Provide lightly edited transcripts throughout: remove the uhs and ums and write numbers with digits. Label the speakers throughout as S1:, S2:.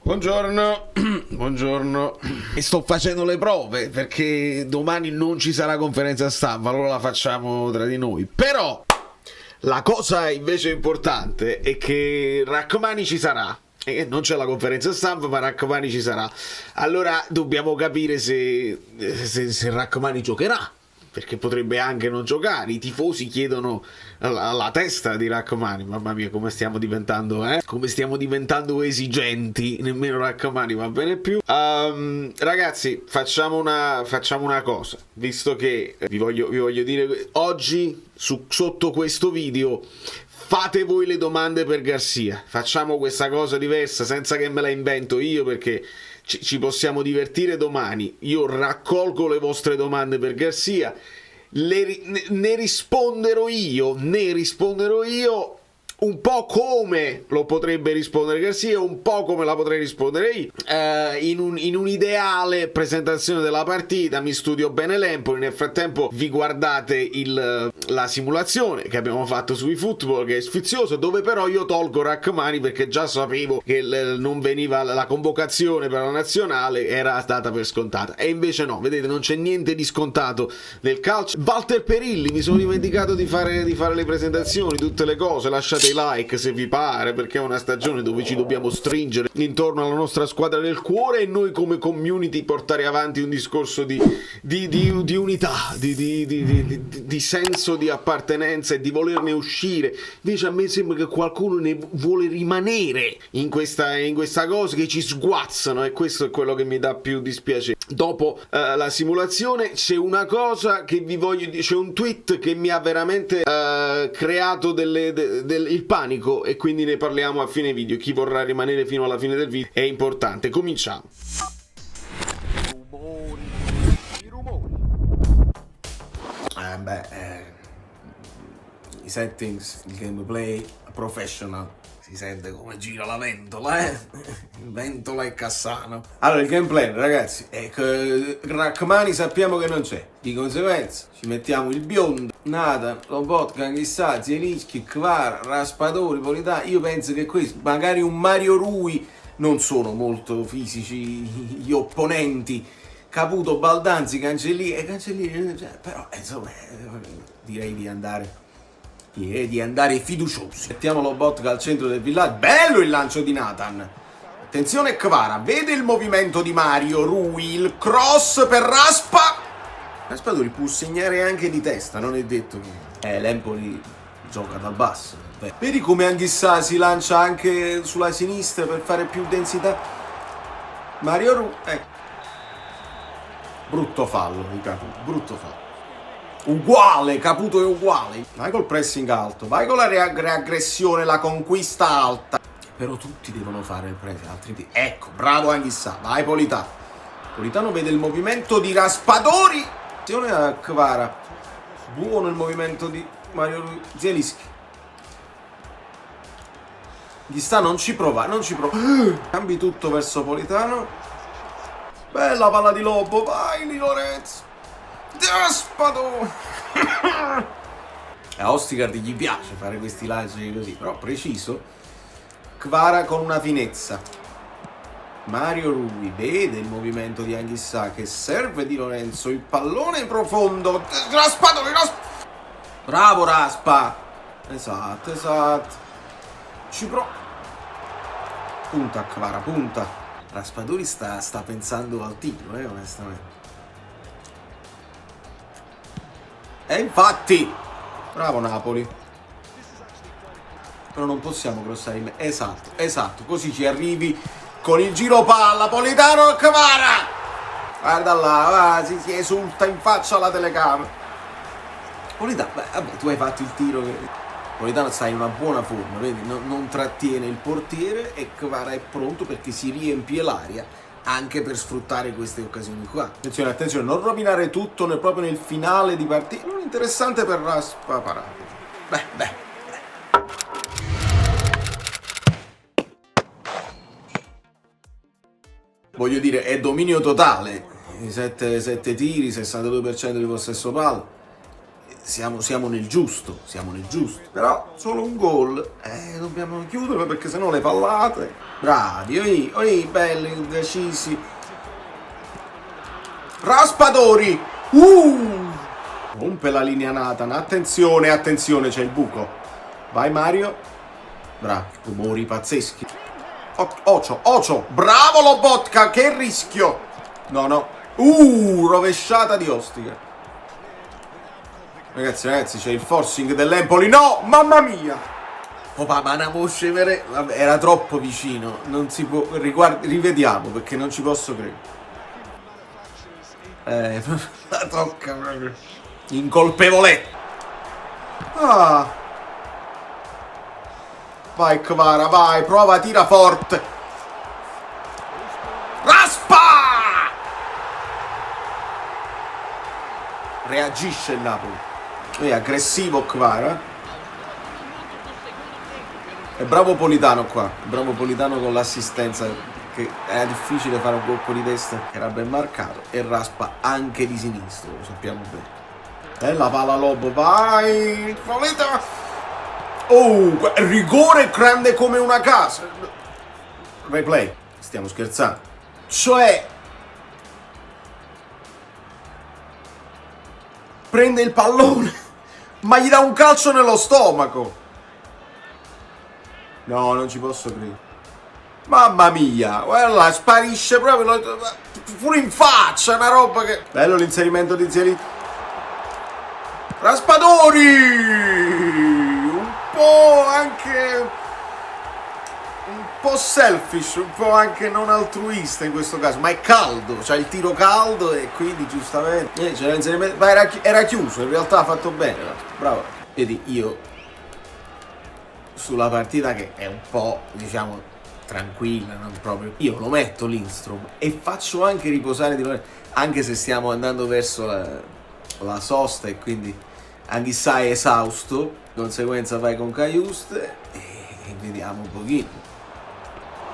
S1: Buongiorno, buongiorno. E sto facendo le prove perché domani non ci sarà conferenza stampa, allora la facciamo tra di noi. Però la cosa invece importante è che Rachmani ci sarà. E non c'è la conferenza stampa, ma Rachmani ci sarà. Allora dobbiamo capire se Rachmani giocherà, perché potrebbe anche non giocare. I tifosi chiedono la testa di Rachmani. Mamma mia, come stiamo diventando, come stiamo diventando esigenti. Nemmeno Rachmani va bene più. Ragazzi, facciamo una cosa. Visto che vi voglio dire oggi sotto questo video, fate voi le domande per Garcia. Facciamo questa cosa diversa senza che me la invento io, perché ci possiamo divertire domani. Io raccolgo le vostre domande per Garcia, ne risponderò io un po' come lo potrebbe rispondere Garcia, un po' come la potrei rispondere io. In un'ideale presentazione della partita mi studio bene l'Empoli, nel frattempo vi guardate la simulazione che abbiamo fatto sui football, che è sfizioso, dove però io tolgo Rachmani perché già sapevo che non veniva la convocazione per la nazionale, era stata per scontata, e invece no, vedete, non c'è niente di scontato nel calcio. Walter Perilli, mi sono dimenticato di fare le presentazioni, tutte le cose. Lasciate i like se vi pare, perché è una stagione dove ci dobbiamo stringere intorno alla nostra squadra del cuore e noi come community portare avanti un discorso di unità, di senso di appartenenza e di volerne uscire. Invece a me sembra che qualcuno ne vuole rimanere in questa cosa, che ci sguazzano, e questo è quello che mi dà più dispiacere. Dopo la simulazione c'è una cosa che vi voglio dire, c'è un tweet che mi ha veramente creato il panico, e quindi ne parliamo a fine video. Chi vorrà rimanere fino alla fine del video è importante. Cominciamo. I rumori.
S2: I settings, il gameplay professional, si sente come gira la ventola, ventola e Cassano. Allora, il gameplay, ragazzi, è che Rachmani sappiamo che non c'è, di conseguenza ci mettiamo il biondo, Nathan, Lobotka, chissà, Zielinski, Kvara, Raspadori, Politano. Io penso che questo, magari un Mario Rui, non sono molto fisici gli opponenti, Caputo, Baldanzi, Cancellieri, però insomma direi di andare fiduciosi. Mettiamo Lobotka al centro del villaggio. Bello il lancio di Nathan. Attenzione Kvara, vede il movimento di Mario Rui, il cross per Raspadori può segnare anche di testa, non è detto che l'Empoli gioca dal basso. Vedi come Anghissà si lancia anche sulla sinistra per fare più densità. Mario Rui, brutto fallo di Caputo, brutto fallo. Uguale, Caputo è uguale. Vai col pressing alto, vai con la reaggressione, la conquista alta. Però tutti devono fare il press, altrimenti. Ecco, bravo Anghissà, vai Politano. Politano vede il movimento di Raspadori. Attenzione a Kvara. Buono il movimento di Mario Zielinski. Anghissà non ci prova. Cambi tutto verso Politano. Bella palla di Lobo, vai Di Lorenzo. Raspadori. A Ostigard gli piace fare questi lanci così, però preciso. Kvara con una finezza. Mario Rui vede il movimento di Anghissà che serve Di Lorenzo, il pallone profondo. Raspadori. Bravo Raspa. Esatto. Punta Kvara, punta. Raspadori sta pensando al tiro, onestamente. E infatti, bravo Napoli. Però non possiamo crossare in me. Esatto, così ci arrivi con il giro palla. Politano, Kvara. Guarda là, si esulta in faccia alla telecamera. Politano, vabbè, tu hai fatto il tiro. Politano sta in una buona forma, vedi, non trattiene il portiere, e Kvara è pronto perché si riempie l'aria anche per sfruttare queste occasioni qua. Attenzione, non rovinare tutto proprio nel finale di partita. Interessante per Raspa parato. Beh. Voglio dire, è dominio totale. 7 tiri, 62% di possesso palla. siamo nel giusto, però solo un gol, dobbiamo chiudere perché sennò le pallate, bravi, oi, belli, decisi, Raspadori, rompe la linea Nathan, attenzione, c'è il buco, vai Mario, bravo, rumori pazzeschi, Ocio, bravo Lobotka, che rischio, no, rovesciata di Ostica. Ragazzi, c'è il forcing dell'Empoli. No, mamma mia! Ma una voce era troppo vicino. Non si può. Rivediamo perché non ci posso credere. La tocca proprio. Incolpevole. Vai Kvara, vai, prova, tira forte. Raspa! Reagisce il Napoli. È aggressivo Kvara. È bravo Politano qua. Bravo Politano con l'assistenza. Che era difficile fare un colpo di testa. Era ben marcato. E raspa anche di sinistro. Lo sappiamo bene. Bella palla Lobo. Vai. Polita. Rigore grande come una casa. Replay. Stiamo scherzando. Cioè. Prende il pallone. Ma gli dà un calcio nello stomaco. No, non ci posso credere. Mamma mia, guarda, sparisce proprio. Pure in faccia, una roba che... Bello l'inserimento di Zielinski. Raspadori! Un po' anche... un po' selfish, un po' anche non altruista in questo caso, ma è caldo, c'ha il tiro caldo e quindi giustamente c'era l'inserimento, ma era chiuso, in realtà ha fatto bene, bravo. Vedi, io sulla partita che è un po', diciamo, tranquilla, non proprio, io lo metto Lindstrom e faccio anche riposare di loro, anche se stiamo andando verso la sosta e quindi Anghissà è esausto, di conseguenza vai con Cajuste e vediamo un pochino.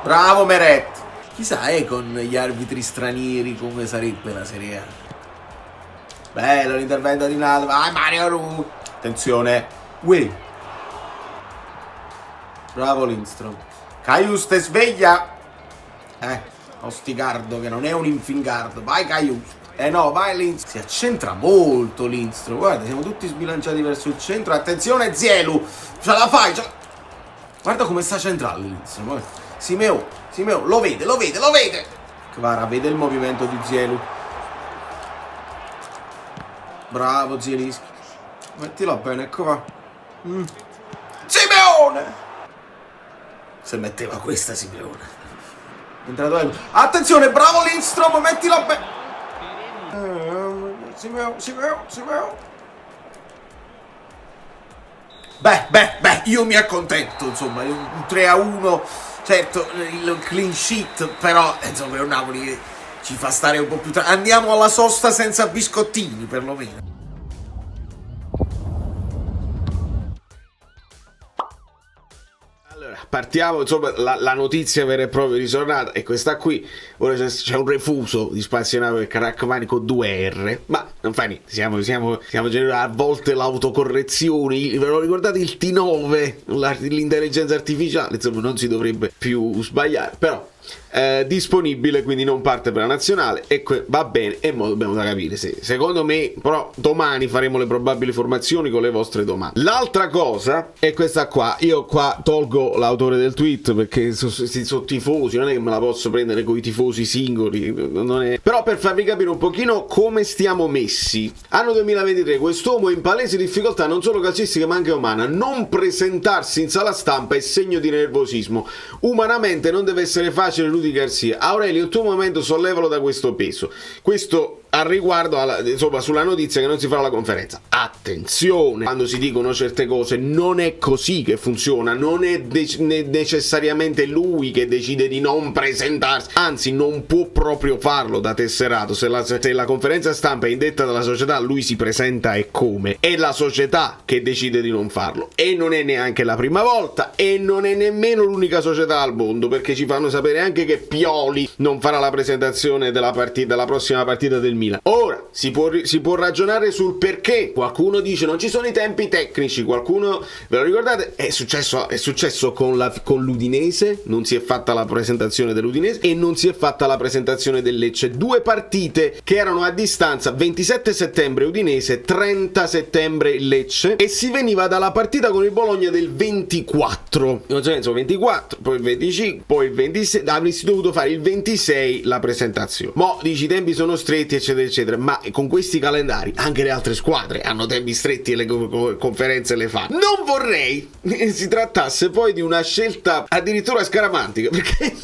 S2: Bravo Meret! Chissà con gli arbitri stranieri come sarebbe la Serie A. Bello l'intervento di Nato. Vai Mario Ru! Attenzione! Bravo Lindstrom. Cajuste sveglia! Ostigardo che non è un infingardo. Vai Cajuste! No, vai Lindstrom. Si accentra molto Lindstrom. Guarda, siamo tutti sbilanciati verso il centro. Attenzione Zielu! Ce la fai! Guarda come sta centrale Lindstrom. Guarda. Simeo, lo vede. Kvara vede il movimento di Zielu. Bravo Zielinski. Mettila bene, qua. Simeone! Se metteva questa Simeone. Entrato. Attenzione, bravo Lindstrom, mettila bene. Simeo. Beh, io mi accontento, insomma, un 3-1. Certo, il clean sheet, però, insomma, è un Napoli che ci fa stare un po' più... Andiamo alla sosta senza biscottini, perlomeno.
S1: Allora, partiamo, insomma, la notizia vera e propria ritornata è questa qui. Ora c'è un refuso di Spazio Napoli per Rachmani con 2 R, ma non fa niente, siamo generali, a volte l'autocorrezione, ve lo ricordate il T9, l'intelligenza artificiale, insomma non si dovrebbe più sbagliare, però disponibile, quindi non parte per la nazionale e va bene, e mo dobbiamo da capire se, secondo me, però domani faremo le probabili formazioni con le vostre domande. L'altra cosa è questa qua, io qua tolgo l'autore del tweet perché sono tifosi, non è che me la posso prendere con i tifosi singoli, non è... però per farvi capire un pochino come stiamo messi. Anno 2023, quest'uomo è in palese difficoltà non solo calcistica ma anche umana, non presentarsi in sala stampa è segno di nervosismo, umanamente non deve essere facile. Rudy Garcia, Aurelio, il tuo momento sollevalo da questo peso. Questo al riguardo insomma, sulla notizia che non si farà la conferenza. Attenzione, quando si dicono certe cose non è così che funziona, non è necessariamente lui che decide di non presentarsi, anzi non può proprio farlo da tesserato. Se la conferenza stampa è indetta dalla società, lui si presenta e come? È la società che decide di non farlo e non è neanche la prima volta e non è nemmeno l'unica società al mondo, perché ci fanno sapere anche che Pioli non farà la presentazione della prossima partita del Milan. Milan. Ora si può ragionare sul perché. Qualcuno dice non ci sono i tempi tecnici, qualcuno, ve lo ricordate? È successo con l'Udinese, non si è fatta la presentazione dell'Udinese e non si è fatta la presentazione del Lecce, due partite che erano a distanza, 27 settembre Udinese, 30 settembre Lecce, e si veniva dalla partita con il Bologna del 24, nel senso 24, poi il 25, poi il 26, avresti dovuto fare il 26 la presentazione. Mo dici i tempi sono stretti eccetera eccetera, ma con questi calendari anche le altre squadre hanno tempi stretti e le conferenze le fanno. Non vorrei si trattasse poi di una scelta addirittura scaramantica, perché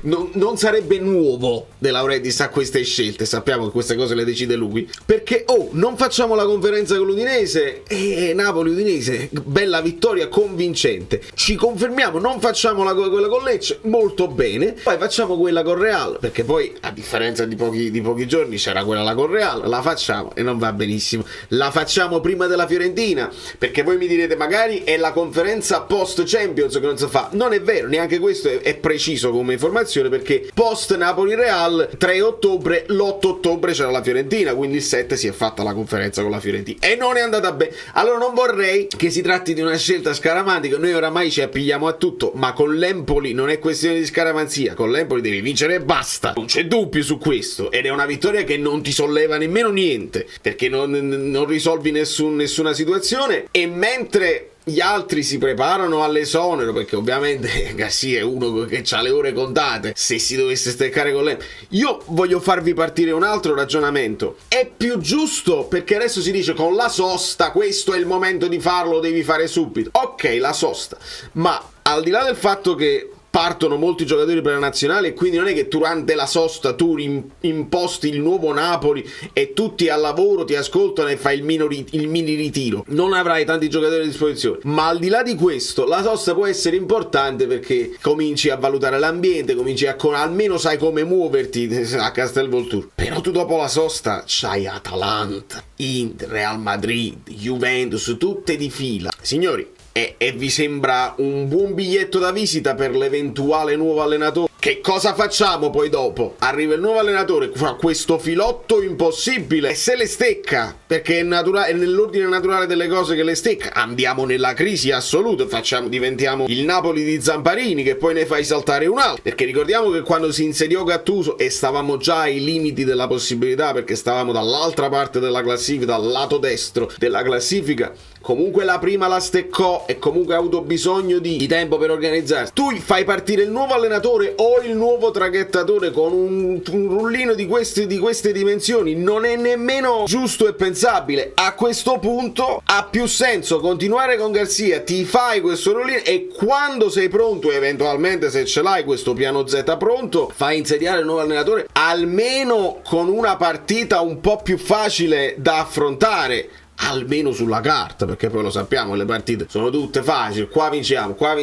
S1: non sarebbe nuovo De Laurentiis a queste scelte, sappiamo che queste cose le decide lui, perché non facciamo la conferenza con l'Udinese e Napoli-Udinese, bella vittoria convincente, ci confermiamo, non facciamo quella con Lecce, molto bene, poi facciamo quella con Real, perché poi a differenza di pochi giorni c'era quella con Real, la facciamo e non va benissimo, la facciamo prima della Fiorentina, perché voi mi direte magari è la conferenza post Champions che non si fa. Non è vero, neanche questo è preciso come informazione, perché post Napoli Real 3 ottobre, l'8 ottobre c'era la Fiorentina, quindi il 7 si è fatta la conferenza con la Fiorentina e non è andata bene. Allora non vorrei che si tratti di una scelta scaramantica, noi oramai ci appigliamo a tutto, ma con l'Empoli non è questione di scaramanzia, con l'Empoli devi vincere e basta, non c'è dubbio su questo, ed è una vittoria che non ti solleva nemmeno niente, perché non risolvi nessuna situazione, e mentre gli altri si preparano all'esonero, perché ovviamente Garcia è uno che ha le ore contate se si dovesse steccare con lei. Io voglio farvi partire un altro ragionamento. È più giusto, perché adesso si dice con la sosta questo è il momento di farlo, devi fare subito. Ok, la sosta, ma al di là del fatto che partono molti giocatori per la nazionale e quindi non è che durante la sosta tu imposti il nuovo Napoli e tutti al lavoro ti ascoltano e fai il mini ritiro, non avrai tanti giocatori a disposizione, ma al di là di questo la sosta può essere importante perché cominci a valutare l'ambiente, cominci almeno sai come muoverti a Castelvolturno. Però tu dopo la sosta c'hai Atalanta, Inter, Real Madrid, Juventus, tutte di fila, signori. E vi sembra un buon biglietto da visita per l'eventuale nuovo allenatore? Che cosa facciamo poi dopo? Arriva il nuovo allenatore, fa questo filotto impossibile e se le stecca, perché è nell'ordine naturale delle cose che le stecca. Andiamo nella crisi assoluta, diventiamo il Napoli di Zamparini, che poi ne fai saltare un altro. Perché ricordiamo che quando si insediò Gattuso e stavamo già ai limiti della possibilità, perché stavamo dall'altra parte della classifica, dal lato destro della classifica, comunque la prima la steccò e comunque ha avuto bisogno di tempo per organizzarsi. Tu fai partire il nuovo allenatore o il nuovo traghettatore con un rullino di queste dimensioni, non è nemmeno giusto e pensabile. A questo punto ha più senso continuare con Garcia, ti fai questo rullino e quando sei pronto, eventualmente se ce l'hai questo piano Z pronto, fai insediare il nuovo allenatore almeno con una partita un po' più facile da affrontare, almeno sulla carta, perché poi lo sappiamo, le partite sono tutte facili, qua vinciamo, qua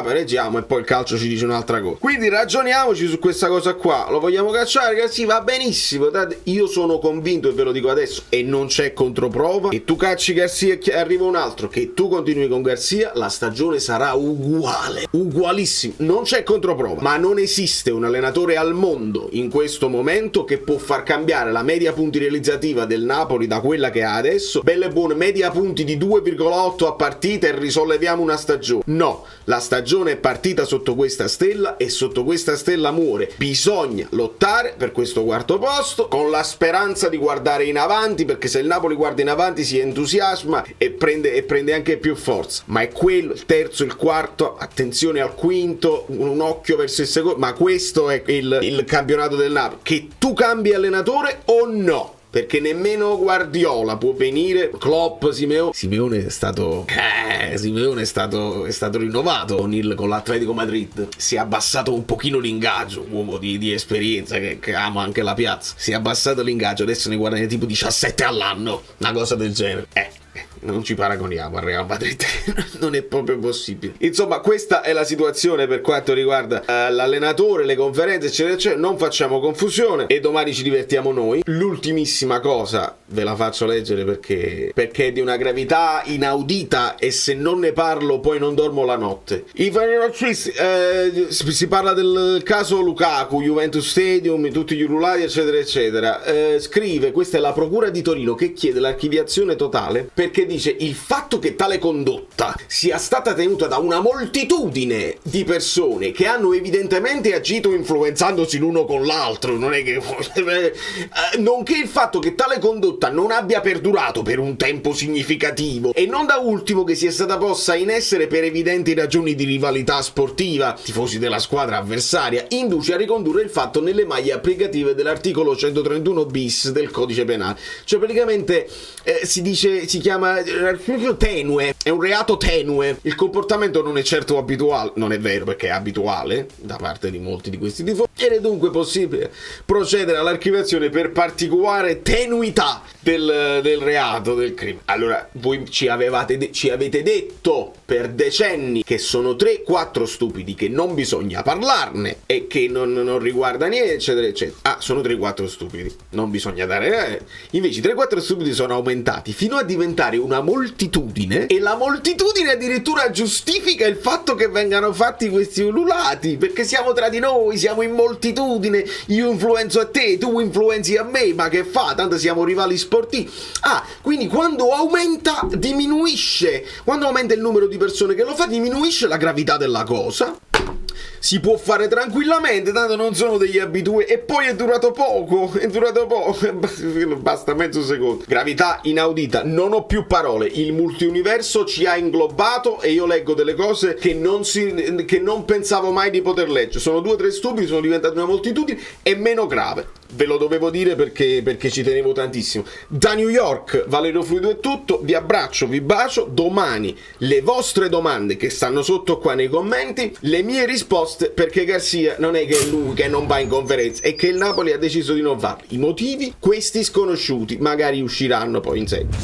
S1: pareggiamo e poi il calcio ci dice un'altra cosa. Quindi ragioniamoci su questa cosa qua. Lo vogliamo cacciare? Che sì, va benissimo, io sono convinto e ve lo dico adesso e non c'è controprova, che tu cacci Garcia e arriva un altro, che tu continui con Garcia, la stagione sarà ugualissimo, non c'è controprova, ma non esiste un allenatore al mondo in questo momento che può far cambiare la media punti realizzativa del Napoli da quella che ha adesso, belle buone media punti di 2,8 a partita e risolleviamo una stagione. No, la stagione è partita sotto questa stella e sotto questa stella muore. Bisogna lottare per questo quarto posto con la speranza di guardare in avanti, perché se il Napoli guarda in avanti si entusiasma e prende anche più forza. Ma è quello, il terzo, il quarto, attenzione al quinto, un occhio verso il secondo, ma questo è il campionato del Napoli. Che tu cambi allenatore o no? Perché nemmeno Guardiola può venire. Klopp, Simeone è stato rinnovato con l'Atletico Madrid. Si è abbassato un pochino l'ingaggio, uomo di esperienza che ama anche la piazza. Si è abbassato l'ingaggio, adesso ne guadagna tipo 17 all'anno, una cosa del genere. Non ci paragoniamo al Real Madrid, non è proprio possibile. Insomma, questa è la situazione per quanto riguarda l'allenatore, le conferenze eccetera eccetera. Non facciamo confusione e domani ci divertiamo noi. L'ultimissima cosa ve la faccio leggere perché è di una gravità inaudita e se non ne parlo poi non dormo la notte. Si parla del caso Lukaku, Juventus Stadium, tutti gli ululati eccetera eccetera. Scrive: questa è la procura di Torino che chiede l'archiviazione totale perché dice il fatto che tale condotta sia stata tenuta da una moltitudine di persone che hanno evidentemente agito influenzandosi l'uno con l'altro, non è che nonché il fatto che tale condotta non abbia perdurato per un tempo significativo e non da ultimo che sia stata posta in essere per evidenti ragioni di rivalità sportiva, tifosi della squadra avversaria, induce a ricondurre il fatto nelle maglie applicative dell'articolo 131 bis del codice penale. Cioè praticamente si chiama tenue, è un reato tenue. Il comportamento non è certo abituale, non è vero perché è abituale da parte di molti di questi tifosi, ed è dunque possibile procedere all'archiviazione per particolare tenuità del reato, del crimine. Allora, voi ci avete detto per decenni che sono 3-4 stupidi, che non bisogna parlarne e che non riguarda niente, eccetera, eccetera. Ah, sono 3-4 stupidi, non bisogna dare... Invece i 3-4 stupidi sono aumentati fino a diventare una moltitudine, e la moltitudine addirittura giustifica il fatto che vengano fatti questi ululati, perché siamo tra di noi, siamo in moltitudine, io influenzo a te, tu influenzi a me, ma che fa? Tanto siamo rivali sportivi. Ah, quindi quando aumenta, diminuisce. Quando aumenta il numero di persone che lo fa, diminuisce la gravità della cosa. Si può fare tranquillamente, tanto non sono degli abitué, e poi è durato poco, basta mezzo secondo. Gravità inaudita, non ho più parole, il multiuniverso ci ha inglobato e io leggo delle cose che non pensavo mai di poter leggere. Sono 2 o 3 stupidi, sono diventati una moltitudine, è meno grave. Ve lo dovevo dire perché ci tenevo tantissimo. Da New York, Valerio Fluido è tutto, vi abbraccio, vi bacio. Domani le vostre domande che stanno sotto qua nei commenti, le mie risposte, perché Garcia non è che è lui che non va in conferenza, è che il Napoli ha deciso di non farlo. I motivi, questi sconosciuti, magari usciranno poi in seguito.